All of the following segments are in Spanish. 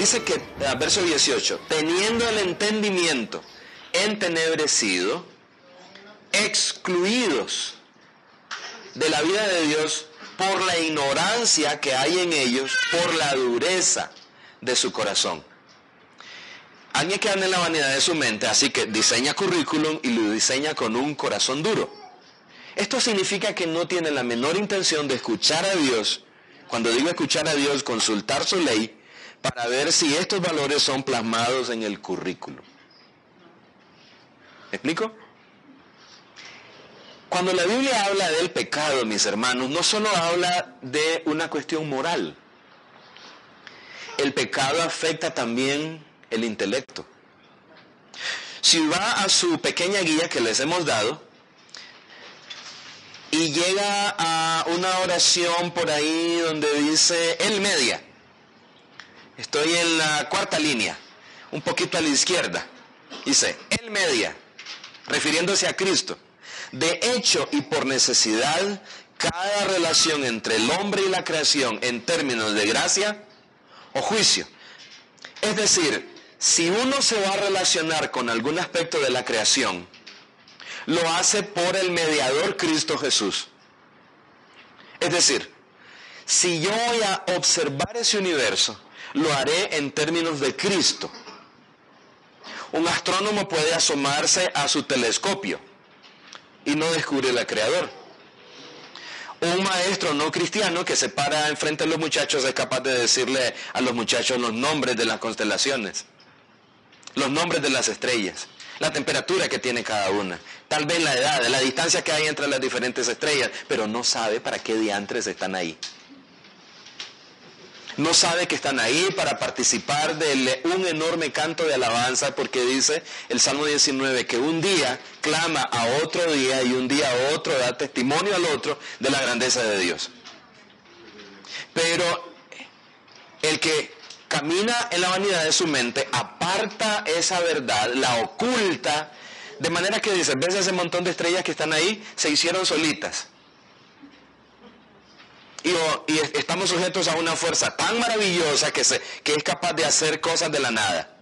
Dice que, verso 18, teniendo el entendimiento entenebrecido, excluidos de la vida de Dios por la ignorancia que hay en ellos, por la dureza de su corazón. Alguien que anda en la vanidad de su mente, así que diseña currículum y lo diseña con un corazón duro. Esto significa que no tiene la menor intención de escuchar a Dios. Cuando digo escuchar a Dios, consultar su ley para ver si estos valores son plasmados en el currículum. ¿Me explico? Cuando la Biblia habla del pecado, mis hermanos, no solo habla de una cuestión moral. El pecado afecta también el intelecto. Si va a su pequeña guía que les hemos dado y llega a una oración por ahí donde dice el media, estoy en la cuarta línea, un poquito a la izquierda, dice el media, refiriéndose a Cristo. De hecho y por necesidad, cada relación entre el hombre y la creación en términos de gracia o juicio. Es decir, si uno se va a relacionar con algún aspecto de la creación, lo hace por el mediador Cristo Jesús. Es decir, si yo voy a observar ese universo, lo haré en términos de Cristo. Un astrónomo puede asomarse a su telescopio y no descubrir al Creador. Un maestro no cristiano que se para enfrente de los muchachos es capaz de decirle a los muchachos los nombres de las constelaciones, los nombres de las estrellas, la temperatura que tiene cada una, tal vez la edad, la distancia que hay entre las diferentes estrellas, pero no sabe para qué diantres están ahí. No sabe que están ahí para participar de un enorme canto de alabanza, porque dice el Salmo 19 que un día clama a otro día y un día a otro da testimonio al otro de la grandeza de Dios. Pero el que camina en la vanidad de su mente aparta esa verdad, la oculta, de manera que dice, ves ese montón de estrellas que están ahí, se hicieron solitas. Y estamos sujetos a una fuerza tan maravillosa que es capaz de hacer cosas de la nada.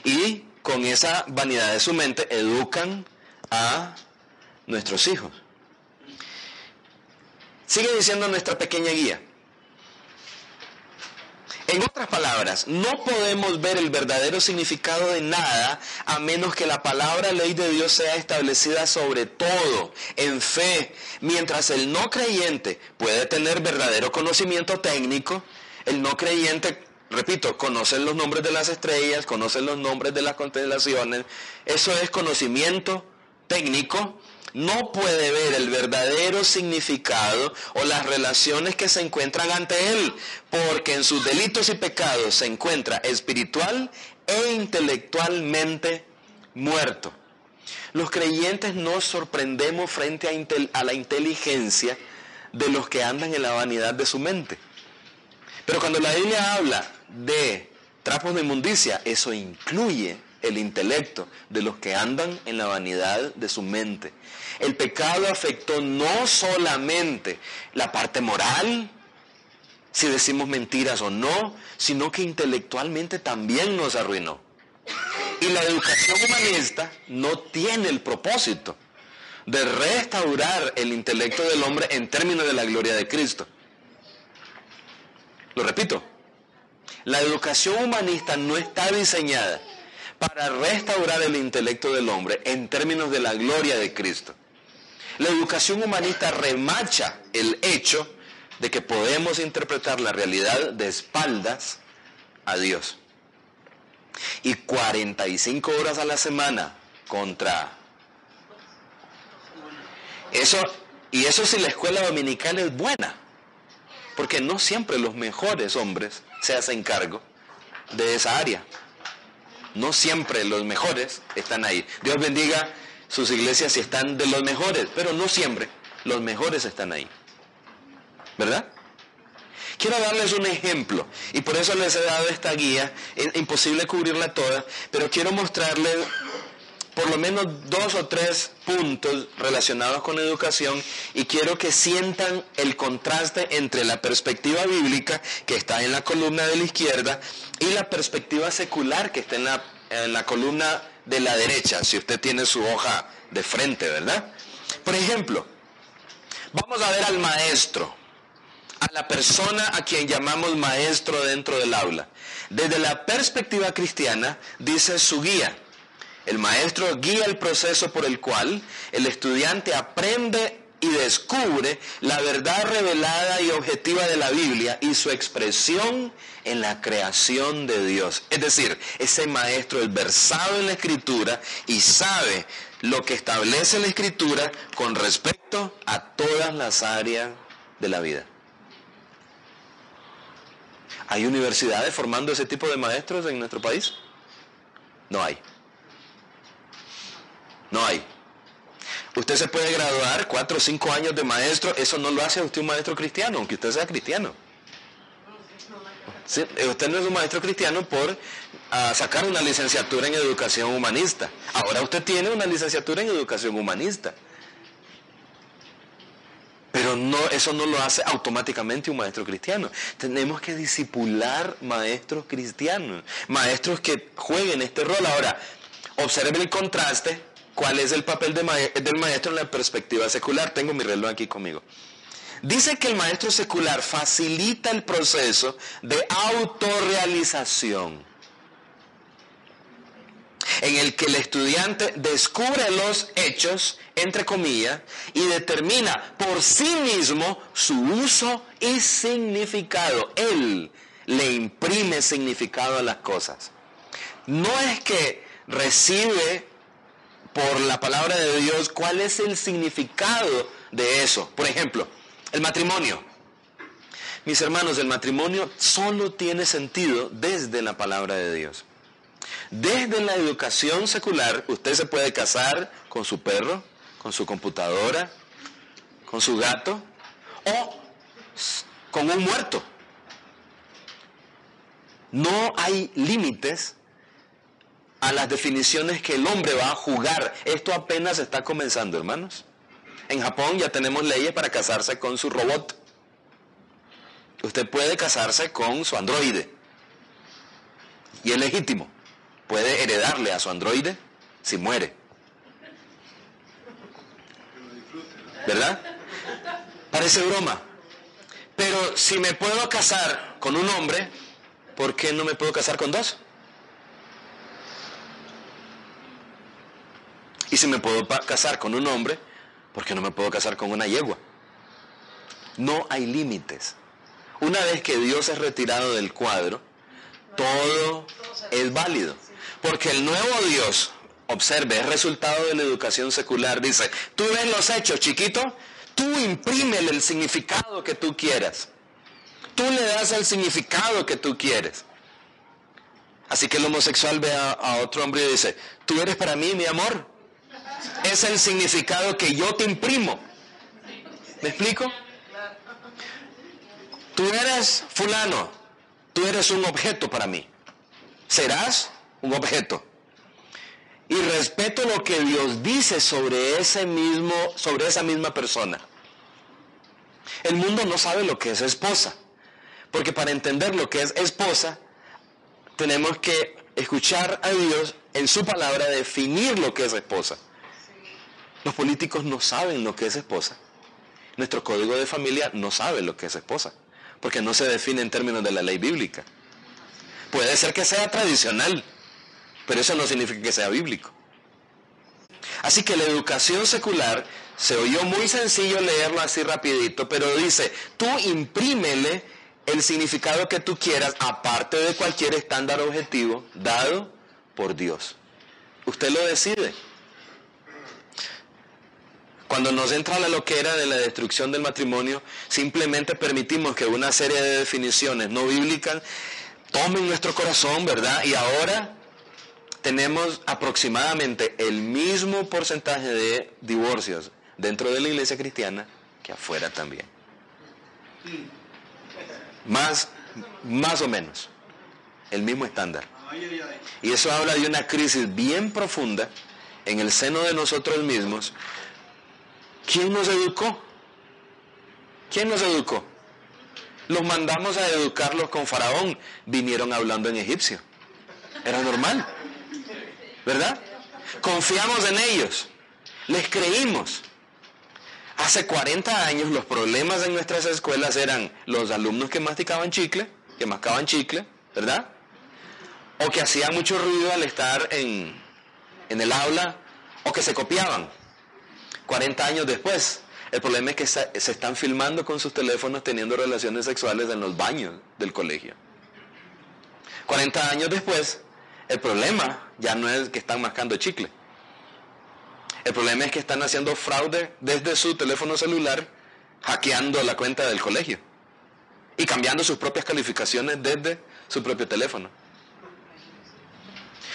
Y con esa vanidad de su mente educan a nuestros hijos. Sigue diciendo nuestra pequeña guía. En otras palabras, no podemos ver el verdadero significado de nada a menos que la palabra ley de Dios sea establecida sobre todo en fe. Mientras el no creyente puede tener verdadero conocimiento técnico, el no creyente, repito, conoce los nombres de las estrellas, conoce los nombres de las constelaciones, eso es conocimiento técnico. No puede ver el verdadero significado o las relaciones que se encuentran ante él, porque en sus delitos y pecados se encuentra espiritual e intelectualmente muerto. Los creyentes nos sorprendemos frente a la inteligencia de los que andan en la vanidad de su mente. Pero cuando la Biblia habla de trapos de inmundicia, eso incluye el intelecto de los que andan en la vanidad de su mente. El pecado afectó no solamente la parte moral, si decimos mentiras o no, sino que intelectualmente también nos arruinó. Y la educación humanista no tiene el propósito de restaurar el intelecto del hombre en términos de la gloria de Cristo. Lo repito, la educación humanista no está diseñada para restaurar el intelecto del hombre en términos de la gloria de Cristo. La educación humanista remacha el hecho de que podemos interpretar la realidad de espaldas a Dios. Y 45 horas a la semana contra eso, y eso si la escuela dominical es buena, porque no siempre los mejores hombres se hacen cargo de esa área. No siempre los mejores están ahí. Dios bendiga sus iglesias si están de los mejores, pero no siempre los mejores están ahí. ¿Verdad? Quiero darles un ejemplo, y por eso les he dado esta guía. Es imposible cubrirla toda, pero quiero mostrarles por lo menos 2 o 3 puntos relacionados con la educación y quiero que sientan el contraste entre la perspectiva bíblica que está en la columna de la izquierda y la perspectiva secular que está en la columna de la derecha, si usted tiene su hoja de frente, ¿verdad? Por ejemplo, vamos a ver al maestro, a la persona a quien llamamos maestro dentro del aula. Desde la perspectiva cristiana, dice su guía. El maestro guía el proceso por el cual el estudiante aprende y descubre la verdad revelada y objetiva de la Biblia y su expresión en la creación de Dios. Es decir, ese maestro es versado en la Escritura y sabe lo que establece la Escritura con respecto a todas las áreas de la vida. ¿Hay universidades formando ese tipo de maestros en nuestro país? No hay. No hay. Usted se puede graduar 4 o 5 años de maestro, eso no lo hace a usted un maestro cristiano, aunque usted sea cristiano. Sí, usted no es un maestro cristiano por sacar una licenciatura en educación humanista. Ahora usted tiene una licenciatura en educación humanista. Pero no, eso no lo hace automáticamente un maestro cristiano. Tenemos que discipular maestros cristianos, maestros que jueguen este rol. Ahora, observe el contraste. ¿Cuál es el papel del maestro en la perspectiva secular? Tengo mi reloj aquí conmigo. Dice que el maestro secular facilita el proceso de autorrealización, en el que el estudiante descubre los hechos, entre comillas, y determina por sí mismo su uso y significado. Él le imprime significado a las cosas. No es que recibe por la palabra de Dios cuál es el significado de eso. Por ejemplo, el matrimonio. Mis hermanos, el matrimonio solo tiene sentido desde la palabra de Dios. Desde la educación secular, usted se puede casar con su perro, con su computadora, con su gato o con un muerto. No hay límites a las definiciones que el hombre va a jugar. Esto apenas está comenzando, hermanos. En Japón ya tenemos leyes para casarse con su robot. Usted puede casarse con su androide. Y es legítimo. Puede heredarle a su androide si muere. ¿Verdad? Parece broma. Pero si me puedo casar con un hombre, ¿por qué no me puedo casar con 2? Y si me puedo casar con un hombre, ¿por qué no me puedo casar con una yegua? No hay límites. Una vez que Dios es retirado del cuadro, todo es válido. Porque el nuevo Dios, observe, es resultado de la educación secular. Dice, tú ves los hechos, chiquito, tú imprímele el significado que tú quieras. Tú le das el significado que tú quieres. Así que el homosexual ve a otro hombre y dice, tú eres para mí mi amor. Es el significado que yo te imprimo. ¿Me explico? Tú eres fulano, tú eres un objeto para mí. Serás un objeto. Y respeto lo que Dios dice sobre esa misma persona. El mundo no sabe lo que es esposa, porque para entender lo que es esposa, tenemos que escuchar a Dios en su palabra definir lo que es esposa. Los políticos no saben lo que es esposa. Nuestro código de familia no sabe lo que es esposa, porque no se define en términos de la ley bíblica. Puede ser que sea tradicional, pero eso no significa que sea bíblico. Así que la educación secular, se oyó muy sencillo leerlo así rapidito, pero dice, tú imprímele el significado que tú quieras, aparte de cualquier estándar objetivo dado por Dios. Usted lo decide. Cuando nos entra la loquera de la destrucción del matrimonio, simplemente permitimos que una serie de definiciones no bíblicas tomen nuestro corazón, ¿verdad? Y ahora tenemos aproximadamente el mismo porcentaje de divorcios dentro de la iglesia cristiana que afuera también. Más o menos, el mismo estándar. Y eso habla de una crisis bien profunda en el seno de nosotros mismos, ¿quién nos educó? ¿Quién nos educó? Los mandamos a educarlos con Faraón, vinieron hablando en egipcio. Era normal, ¿verdad? Confiamos en ellos, les creímos. Hace 40 años los problemas en nuestras escuelas eran los alumnos que mascaban chicle, ¿verdad? O que hacían mucho ruido al estar en el aula, o que se copiaban. 40 años después, el problema es que se están filmando con sus teléfonos teniendo relaciones sexuales en los baños del colegio. 40 años después, el problema ya no es que están mascando chicle. El problema es que están haciendo fraude desde su teléfono celular, hackeando la cuenta del colegio y cambiando sus propias calificaciones desde su propio teléfono.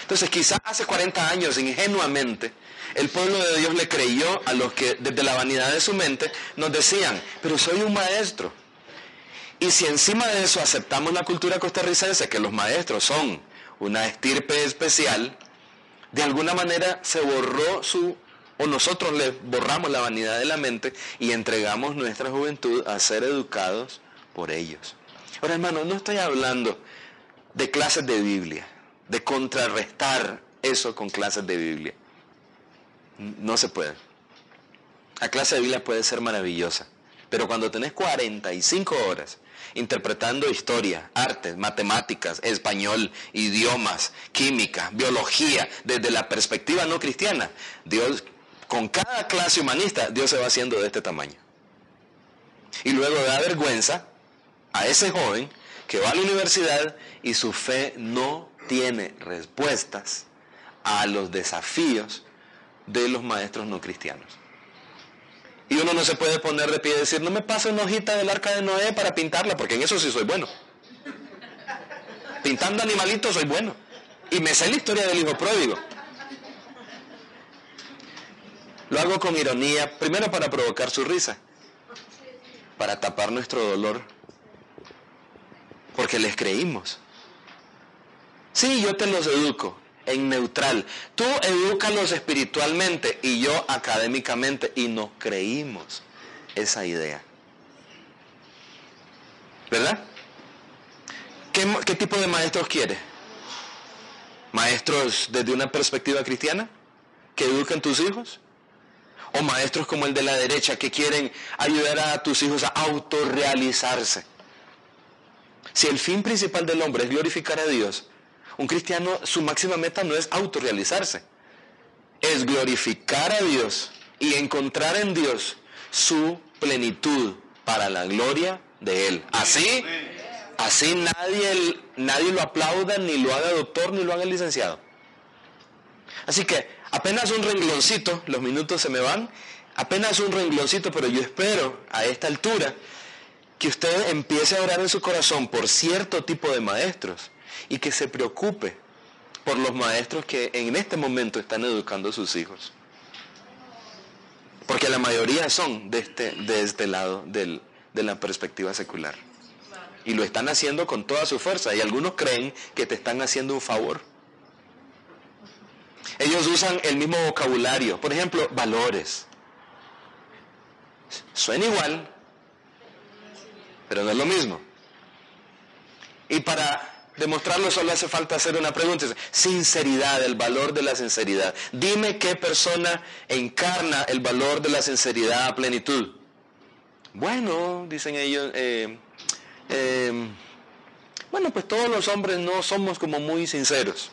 Entonces, quizás hace 40 años, ingenuamente, el pueblo de Dios le creyó a los que desde la vanidad de su mente nos decían, pero soy un maestro. Y si encima de eso aceptamos la cultura costarricense, que los maestros son una estirpe especial, de alguna manera se borró o nosotros le borramos la vanidad de la mente y entregamos nuestra juventud a ser educados por ellos. Ahora, hermano, no estoy hablando de clases de Biblia, de contrarrestar eso con clases de Biblia. No se puede. La clase de Biblia puede ser maravillosa, pero cuando tenés 45 horas interpretando historia, artes, matemáticas, español, idiomas, química, biología, desde la perspectiva no cristiana, Dios, con cada clase humanista, Dios se va haciendo de este tamaño. Y luego da vergüenza a ese joven que va a la universidad y su fe no tiene respuestas a los desafíos de los maestros no cristianos. Y uno no se puede poner de pie y decir, no me pase una hojita del arca de Noé para pintarla, porque en eso sí soy bueno. Pintando animalitos soy bueno. Y me sé la historia del hijo pródigo. Lo hago con ironía, primero para provocar su risa, para tapar nuestro dolor, porque les creímos. Sí, yo te los educo en neutral. Tú edúcalos espiritualmente y yo académicamente, y nos creímos esa idea. ¿Verdad? ¿Qué tipo de maestros quiere? ¿Maestros desde una perspectiva cristiana que eduquen tus hijos? ¿O maestros como el de la derecha que quieren ayudar a tus hijos a autorrealizarse? Si el fin principal del hombre es glorificar a Dios, un cristiano, su máxima meta no es autorrealizarse, es glorificar a Dios y encontrar en Dios su plenitud para la gloria de Él. Así nadie lo aplauda, ni lo haga doctor, ni lo haga licenciado. Así que apenas un rengloncito, los minutos se me van, apenas un rengloncito, pero yo espero a esta altura que usted empiece a orar en su corazón por cierto tipo de maestros y que se preocupe por los maestros que en este momento están educando a sus hijos. Porque la mayoría son de este lado de la perspectiva secular. Y lo están haciendo con toda su fuerza. Y algunos creen que te están haciendo un favor. Ellos usan el mismo vocabulario. Por ejemplo, valores. Suena igual, pero no es lo mismo. Y para demostrarlo solo hace falta hacer una pregunta. Sinceridad, el valor de la sinceridad. Dime qué persona encarna el valor de la sinceridad a plenitud. Bueno, dicen ellos, bueno, pues todos los hombres no somos como muy sinceros.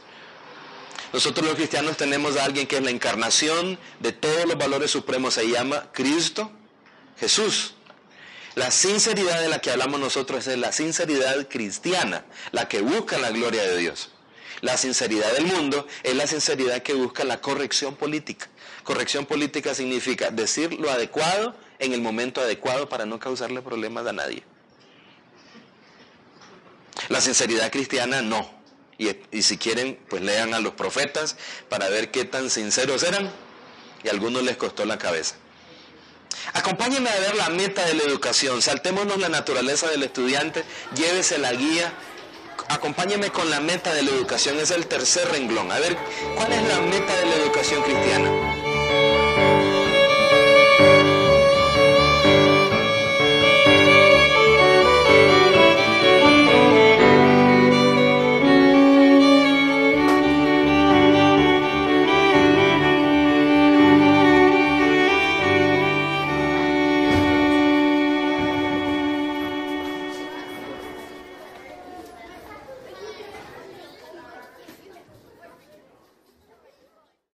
Nosotros los cristianos tenemos a alguien que es la encarnación de todos los valores supremos, se llama Cristo Jesús. La sinceridad de la que hablamos nosotros es la sinceridad cristiana, la que busca la gloria de Dios. La sinceridad del mundo es la sinceridad que busca la corrección política. Corrección política significa decir lo adecuado en el momento adecuado para no causarle problemas a nadie. La sinceridad cristiana no. Y si quieren, pues lean a los profetas para ver qué tan sinceros eran, y a algunos les costó la cabeza. Acompáñenme a ver la meta de la educación. Saltémonos la naturaleza del estudiante, llévese la guía acompáñeme con la meta de la educación, es el tercer renglón. A ver, ¿cuál es la meta de la educación cristiana?